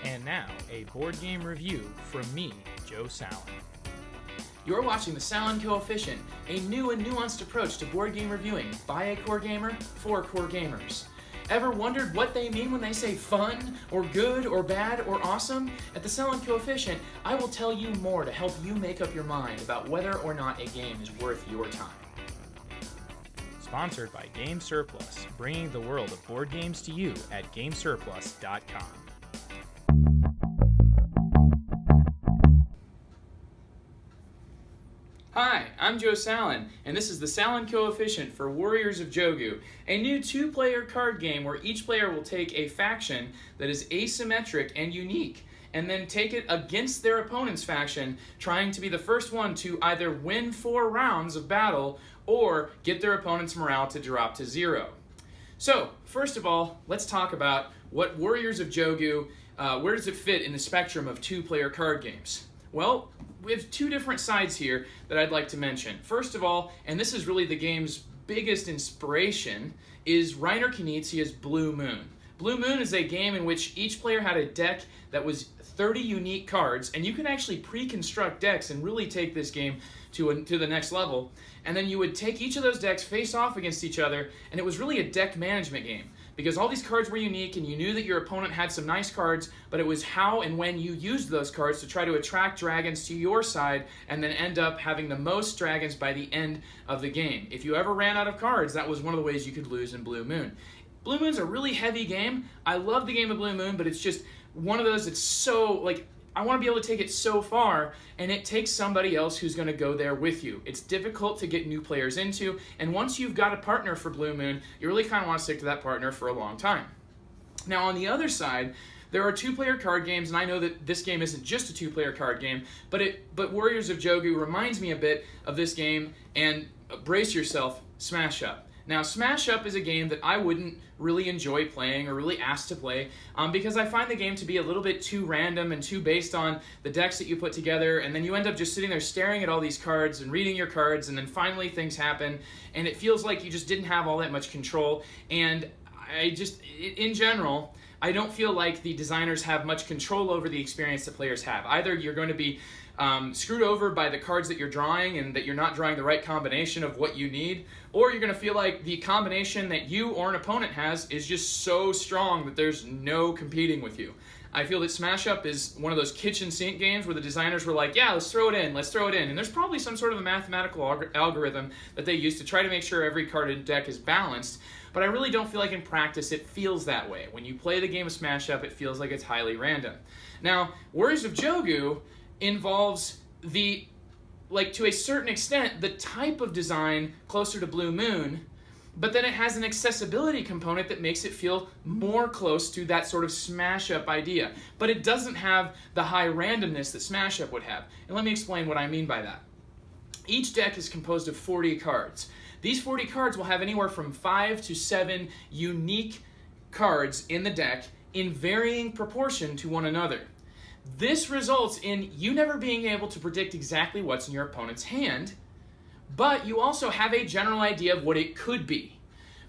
And now, a board game review from me, Joe Sallen. You're watching the Sallen Coefficient, a new and nuanced approach to board game reviewing by a core gamer for core gamers. Ever wondered what they mean when they say fun, or good, or bad, or awesome? At the Sallen Coefficient, I will tell you more to help you make up your mind about whether or not a game is worth your time. Sponsored by Game Surplus, bringing the world of board games to you at GameSurplus.com. Hi, I'm Joe Sallen, and this is the Sallen Coefficient for Warriors of Jogu, a new two-player card game where each player will take a faction that is asymmetric and unique, and then take it against their opponent's faction, trying to be the first one to either win 4 rounds of battle or get their opponent's morale to drop to 0. So, first of all, let's talk about what Warriors of Jogu, where does it fit in the spectrum of two-player card games? Well, we have 2 different sides here that I'd like to mention. First of all, and this is really the game's biggest inspiration, is Reiner Knizia's Blue Moon. Blue Moon is a game in which each player had a deck that was 30 unique cards, and you can actually pre-construct decks and really take this game to the next level. And then you would take each of those decks face off against each other, and it was really a deck management game, because all these cards were unique and you knew that your opponent had some nice cards, but it was how and when you used those cards to try to attract dragons to your side and then end up having the most dragons by the end of the game. If you ever ran out of cards, that was one of the ways you could lose in Blue Moon. Blue Moon's a really heavy game. I love the game of Blue Moon, but it's just one of those that's so, I want to be able to take it so far, and it takes somebody else who's going to go there with you. It's difficult to get new players into, and once you've got a partner for Blue Moon, you really kind of want to stick to that partner for a long time. Now, on the other side, there are two-player card games, and I know that this game isn't just a two-player card game, but Warriors of Jogu reminds me a bit of this game, and brace yourself, Smash Up. Now, Smash Up is a game that I wouldn't really enjoy playing or really ask to play because I find the game to be a little bit too random and too based on the decks that you put together, and then you end up just sitting there staring at all these cards and reading your cards, and then finally things happen, and it feels like you just didn't have all that much control. And in general, I don't feel like the designers have much control over the experience that players have. Either you're going to be screwed over by the cards that you're drawing and that you're not drawing the right combination of what you need, or you're going to feel like the combination that you or an opponent has is just so strong that there's no competing with you. I feel that Smash Up is one of those kitchen sink games where the designers were like, yeah, let's throw it in, and there's probably some sort of a mathematical algorithm that they use to try to make sure every card in deck is balanced, but I really don't feel like in practice it feels that way. When you play the game of Smash Up, it feels like it's highly random. Now, Warriors of Jogu involves to a certain extent, the type of design closer to Blue Moon, but then it has an accessibility component that makes it feel more close to that sort of Smash-Up idea. But it doesn't have the high randomness that Smash-Up would have. And let me explain what I mean by that. Each deck is composed of 40 cards. These 40 cards will have anywhere from 5 to 7 unique cards in the deck in varying proportion to one another. This results in you never being able to predict exactly what's in your opponent's hand, but you also have a general idea of what it could be.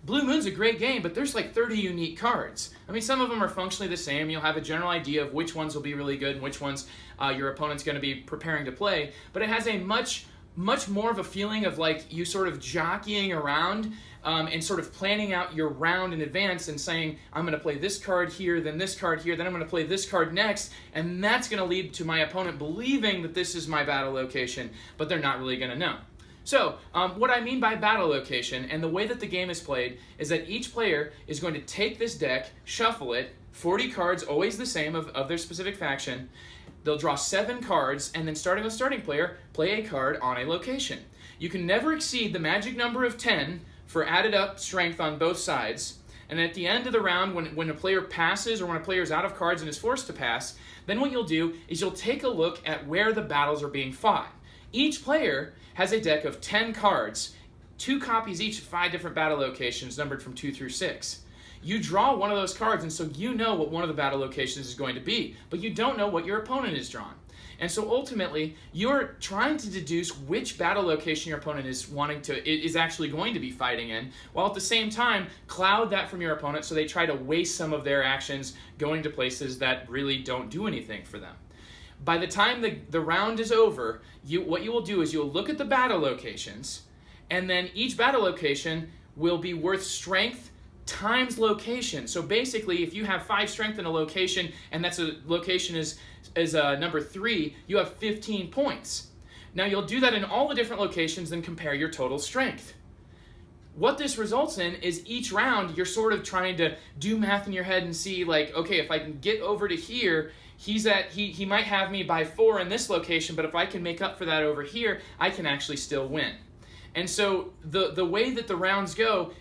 Blue Moon's a great game, but there's like 30 unique cards. I mean, some of them are functionally the same. You'll have a general idea of which ones will be really good and which ones your opponent's going to be preparing to play, but it has a much more of a feeling of like you sort of jockeying around and sort of planning out your round in advance and saying, I'm going to play this card here, then this card here, then I'm going to play this card next, and that's going to lead to my opponent believing that this is my battle location, but they're not really going to know. So, what I mean by battle location and the way that the game is played is that each player is going to take this deck, shuffle it, 40 cards, always the same of their specific faction. They'll draw 7 cards, and then starting with starting player, play a card on a location. You can never exceed the magic number of 10 for added up strength on both sides. And at the end of the round, when a player passes or when a player is out of cards and is forced to pass, then what you'll do is you'll take a look at where the battles are being fought. Each player has a deck of 10 cards, 2 copies each of 5 different battle locations numbered from 2 through 6. you draw one of those cards, and so you know what one of the battle locations is going to be, but you don't know what your opponent is drawn. And so ultimately, you're trying to deduce which battle location your opponent is actually going to be fighting in, while at the same time cloud that from your opponent so they try to waste some of their actions going to places that really don't do anything for them. By the time the round is over, what you will do is you'll look at the battle locations, and then each battle location will be worth strength times location. So basically, if you have 5 strength in a location, and that's a location is number 3, you have 15 points. Now you'll do that in all the different locations and compare your total strength. What this results in is each round you're sort of trying to do math in your head and see, like, okay, if I can get over to here, he might have me by 4 in this location, but if I can make up for that over here, I can actually still win. And so the way that the rounds go,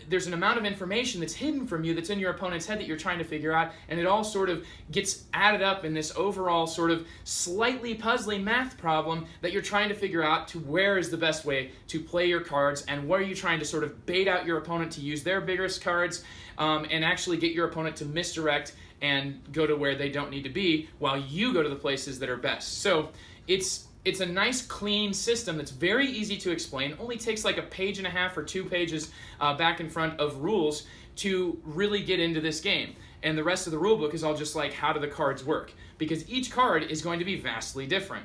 there's an amount of information that's hidden from you that's in your opponent's head that you're trying to figure out, and it all sort of gets added up in this overall sort of slightly puzzling math problem that you're trying to figure out to where is the best way to play your cards, and where are you trying to sort of bait out your opponent to use their biggest cards, and actually get your opponent to misdirect and go to where they don't need to be while you go to the places that are best. So it's a nice, clean system that's very easy to explain. It only takes like a page and a half or 2 pages back in front of rules to really get into this game. And the rest of the rule book is all just like, how do the cards work? Because each card is going to be vastly different.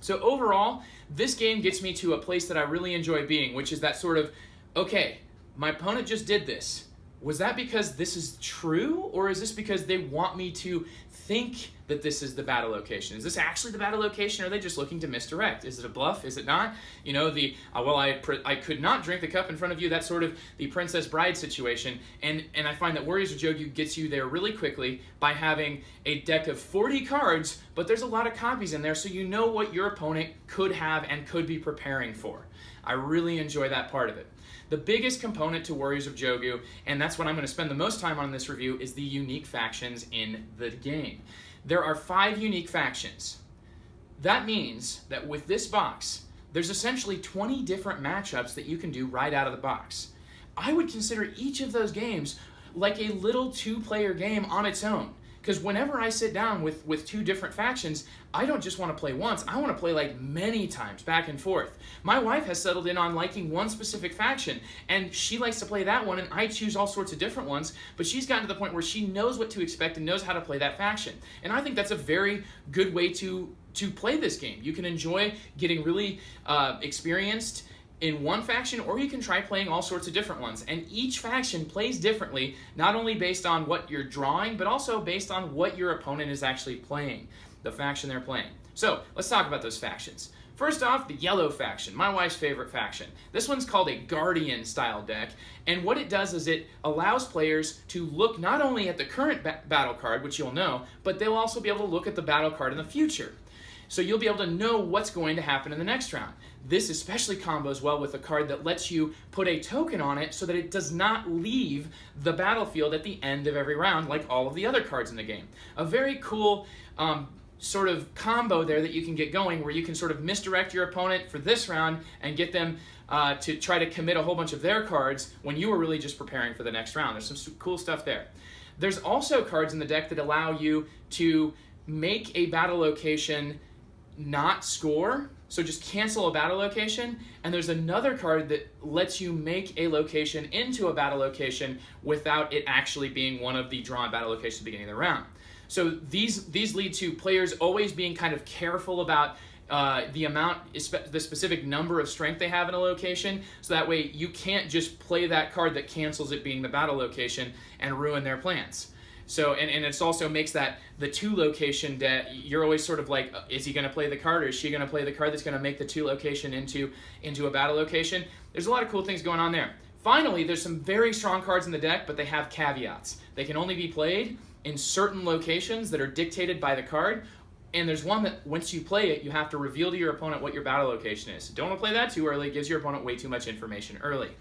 So overall, this game gets me to a place that I really enjoy being, which is that sort of, okay, my opponent just did this. Was that because this is true, or is this because they want me to think that this is the battle location? Is this actually the battle location, or are they just looking to misdirect? Is it a bluff? Is it not? You know, I could not drink the cup in front of you. That's sort of the Princess Bride situation. And I find that Warriors of Jogu gets you there really quickly by having a deck of 40 cards, but there's a lot of copies in there, so you know what your opponent could have and could be preparing for. I really enjoy that part of it. The biggest component to Warriors of Jogu, and that's what I'm going to spend the most time on in this review, is the unique factions in the game. There are 5 unique factions. That means that with this box, there's essentially 20 different matchups that you can do right out of the box. I would consider each of those games like a little 2-player game on its own. Because whenever I sit down with 2 different factions, I don't just want to play once, I want to play like many times, back and forth. My wife has settled in on liking one specific faction, and she likes to play that one, and I choose all sorts of different ones, but she's gotten to the point where she knows what to expect and knows how to play that faction. And I think that's a very good way to play this game. You can enjoy getting really experienced in one faction, or you can try playing all sorts of different ones. And each faction plays differently, not only based on what you're drawing, but also based on what your opponent is actually playing, the faction they're playing. So let's talk about those factions. First off, the yellow faction, my wife's favorite faction. This one's called a Guardian style deck, and what it does is it allows players to look not only at the current battle card, which you'll know, but they'll also be able to look at the battle card in the future. So you'll be able to know what's going to happen in the next round. This especially combos well with a card that lets you put a token on it so that it does not leave the battlefield at the end of every round like all of the other cards in the game. A very cool sort of combo there that you can get going, where you can sort of misdirect your opponent for this round and get them to try to commit a whole bunch of their cards when you were really just preparing for the next round. There's some cool stuff there. There's also cards in the deck that allow you to make a battle location not score, so just cancel a battle location, and there's another card that lets you make a location into a battle location without it actually being one of the drawn battle locations at the beginning of the round. So these lead to players always being kind of careful about the specific number of strength they have in a location, so that way you can't just play that card that cancels it being the battle location and ruin their plans. So, and it also makes that the 2 location deck, you're always sort of like, is he going to play the card, or is she going to play the card that's going to make the 2 location into a battle location? There's a lot of cool things going on there. Finally, there's some very strong cards in the deck, but they have caveats. They can only be played in certain locations that are dictated by the card, and there's one that once you play it, you have to reveal to your opponent what your battle location is. Don't want to play that too early. It gives your opponent way too much information early.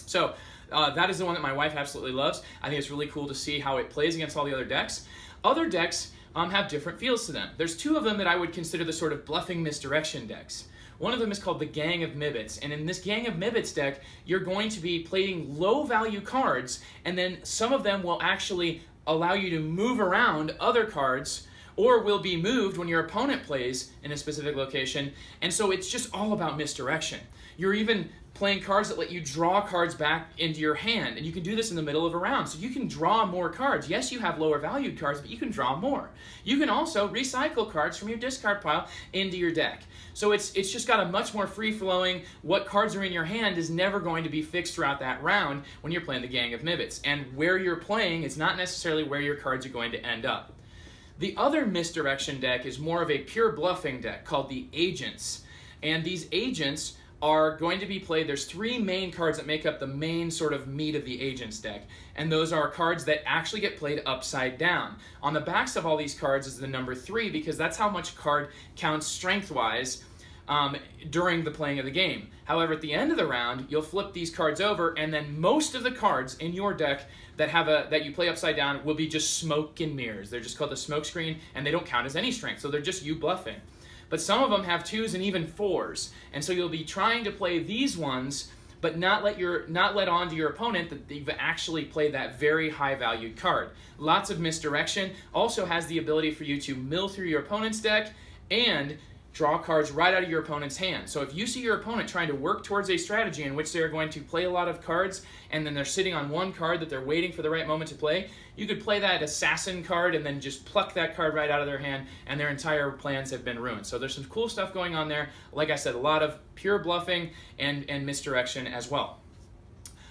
So that is the one that my wife absolutely loves. I think it's really cool to see how it plays against all the other decks. Other decks have different feels to them. There's 2 of them that I would consider the sort of bluffing misdirection decks. One of them is called the Gang of Mibbits, and in this Gang of Mibbits deck, you're going to be playing low value cards, and then some of them will actually allow you to move around other cards, or will be moved when your opponent plays in a specific location, and so it's just all about misdirection. You're even playing cards that let you draw cards back into your hand, and you can do this in the middle of a round, so you can draw more cards. Yes, you have lower valued cards, but you can draw more. You can also recycle cards from your discard pile into your deck. So it's just got a much more free-flowing, what cards are in your hand is never going to be fixed throughout that round when you're playing the Gang of Mibbits. And where you're playing is not necessarily where your cards are going to end up. The other misdirection deck is more of a pure bluffing deck called the Agents. And these Agents are going to be played. There's three main cards that make up the main sort of meat of the Agents deck, and those are cards that actually get played upside down. On the backs of all these cards is the number 3, because that's how much a card counts strength-wise during the playing of the game. However, at the end of the round, you'll flip these cards over, and then most of the cards in your deck that you play upside down will be just smoke and mirrors. They're just called the smoke screen, and they don't count as any strength, so they're just you bluffing. But some of them have 2s and even 4s, and so you'll be trying to play these ones, but not let on to your opponent that you've actually played that very high valued card. Lots of misdirection. Also has the ability for you to mill through your opponent's deck and draw cards right out of your opponent's hand. So if you see your opponent trying to work towards a strategy in which they're going to play a lot of cards, and then they're sitting on one card that they're waiting for the right moment to play, you could play that assassin card and then just pluck that card right out of their hand, and their entire plans have been ruined. So there's some cool stuff going on there. Like I said, a lot of pure bluffing and misdirection as well.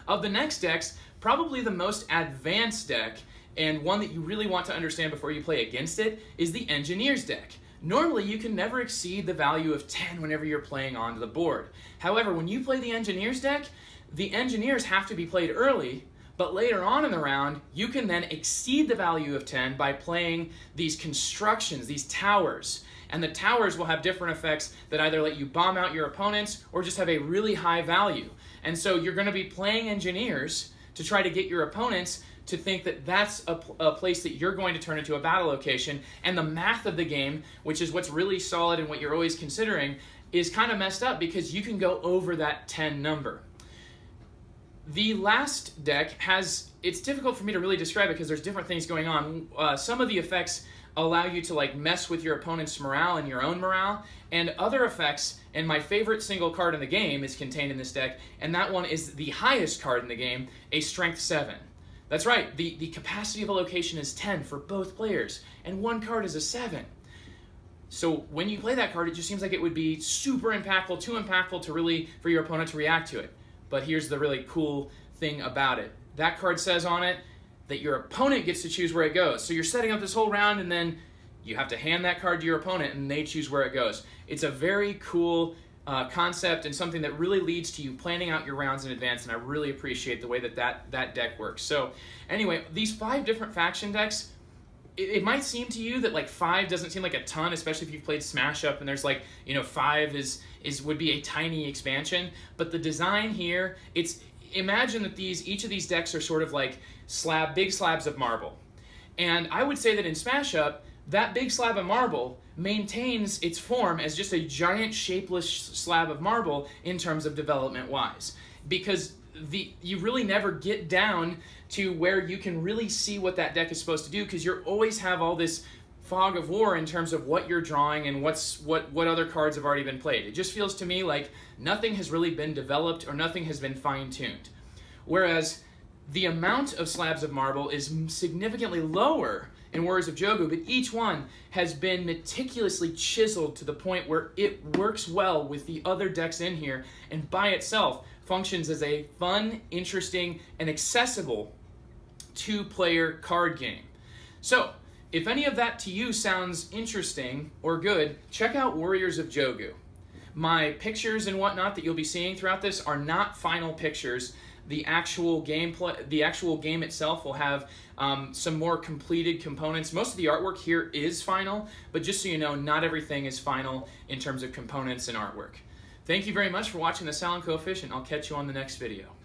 Of the next decks, probably the most advanced deck, and one that you really want to understand before you play against it, is the Engineers deck. Normally, you can never exceed the value of 10 whenever you're playing onto the board. However, when you play the Engineers deck, the Engineers have to be played early, but later on in the round, you can then exceed the value of 10 by playing these constructions, these towers. And the towers will have different effects that either let you bomb out your opponents or just have a really high value. And so you're going to be playing Engineers to try to get your opponents to think that that's a place that you're going to turn into a battle location, and the math of the game, which is what's really solid and what you're always considering, is kind of messed up because you can go over that 10 number. The last deck it's difficult for me to really describe it because there's different things going on. Some of the effects allow you to like mess with your opponent's morale and your own morale, and other effects, and my favorite single card in the game is contained in this deck, and that one is the highest card in the game, a Strength 7. That's right, the capacity of a location is 10 for both players, and one card is a 7. So when you play that card, it just seems like it would be super impactful, too impactful for your opponent to react to it. But here's the really cool thing about it. That card says on it that your opponent gets to choose where it goes. So you're setting up this whole round, and then you have to hand that card to your opponent, and they choose where it goes. It's a very cool concept and something that really leads to you planning out your rounds in advance, and I really appreciate the way that deck works. So anyway, these 5 different faction decks, it might seem to you that like 5 doesn't seem like a ton, especially if you've played Smash Up and there's like, 5 would be a tiny expansion, but the design here, imagine that each of these decks are sort of like big slabs of marble. And I would say that in Smash Up, that big slab of marble maintains its form as just a giant shapeless slab of marble in terms of development-wise, because you really never get down to where you can really see what that deck is supposed to do, because you always have all this fog of war in terms of what you're drawing and what other cards have already been played. It just feels to me like nothing has really been developed or nothing has been fine-tuned. Whereas the amount of slabs of marble is significantly lower in Warriors of Jogu, but each one has been meticulously chiseled to the point where it works well with the other decks in here, and by itself functions as a fun, interesting, and accessible 2-player card game. So, if any of that to you sounds interesting or good, check out Warriors of Jogu. My pictures and whatnot that you'll be seeing throughout this are not final pictures. The actual game itself will have some more completed components. Most of the artwork here is final, but just so you know, not everything is final in terms of components and artwork. Thank you very much for watching the Sallen Coefficient. I'll catch you on the next video.